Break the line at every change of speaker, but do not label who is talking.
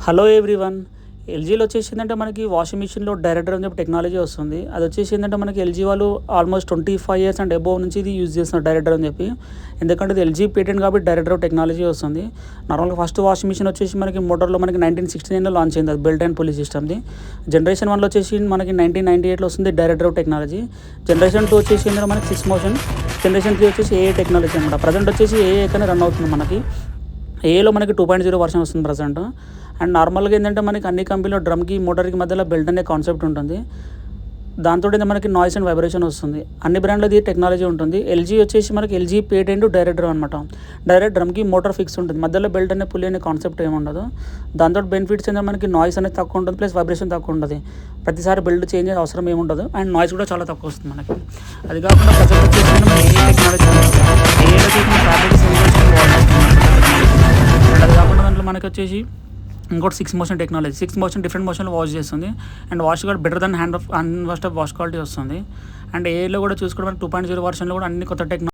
Hello everyone. ఎల్జీలో వచ్చేసిందంటే మనకి washing మిషన్లో director అని చెప్పి టెక్నాలజీ వస్తుంది. అది వచ్చేసి ఏంటంటే మనకి ఎల్జీ వాళ్ళు ఆల్మోస్ట్ 25 ఇయర్స్ అండ్ అబోవ్ నుంచి ఇది యూజ్ చేస్తున్నారు డైరెక్టర్ అని చెప్పి. ఎందుకంటే ఇది ఎల్జీ పేటెంట్ కాబట్టి డైరెక్టర్ టెక్నాలజీ వస్తుంది. నార్మల్గా ఫస్ట్ వాషింగ్ మిషన్ వచ్చేసి మనకి మోటార్లో మనకి 1969లో లాంచ్ అయింది. అది బెల్ట్ అండ్ పుల్లీ సిస్టమ్ది. జనరేషన్ 1లో వచ్చేసి మనకి 1998లో వస్తుంది డైరెక్టర్ టెక్నాలజీ. జనరేషన్ 2 వచ్చేసి ఏంటంటే మనకి 6 మోషన్. జనరేషన్ 3 వచ్చేసి ఏఏ టెక్నాలజీ అనమాట. ప్రజెంట్ వచ్చేసి ఏఏ కానీ రన్ అవుతుంది మనకి. ఏఏలో మనకి 2.0 వర్షన్ వస్తుంది ప్రజెంట్. అండ్ నార్మల్గా ఏంటంటే మనకి అన్ని కంపెనీలో డ్రమ్కి మోటార్కి మధ్యలో బెల్ట్ అనే కాన్సెప్ట్ ఉంటుంది. దాంతో మనకి నాయిస్ అండ్ వైబ్రేషన్ వస్తుంది. అన్ని బ్రాండ్లో ఇది టెక్నాలజీ ఉంటుంది. ఎల్జీ వచ్చేసి మనకి ఎల్జీ పేటెంట్ డైరెక్టర్ అనమాట. డైరెక్ట్ డ్రమ్కి మోటార్ ఫిక్స్ ఉంటుంది, మధ్యలో బెల్ట్ అనే పుల్లి అనే కాన్సెప్ట్ ఏమి ఉండదు. దాంతో బెనిఫిట్స్ ఏంటంటే మనకి నాయిస్ అనేది తక్కువ ఉంటుంది, ప్లస్ వైబ్రేషన్ తక్కువ ఉంటుంది. ప్రతిసారి బెల్ట్ చేంజ్ చేసే అవసరం ఏమి ఉండదు. అండ్ నాయిస్ కూడా చాలా తక్కువ వస్తుంది మనకి. అది కాకుండా ప్రజెంట్ వచ్చేసి మనం ఏ టెక్నాలజీ అండ్ అది కాకుండా దాంట్లో మనకి వచ్చేసి ఇంకోటి 6 మోషన్ టెక్నాలజీ. 6 మోషన్ డిఫరెంట్ మోషన్లో వాష్ చేస్తుంది. అండ్ వాష్ కూడా better than hand wash of wash quality వస్తుంది. అండ్ ఏలో కూడా చూసుకుంటే మనకి 2.0 వర్షన్లో కూడా అన్ని కొత్త టెక్నాలజీ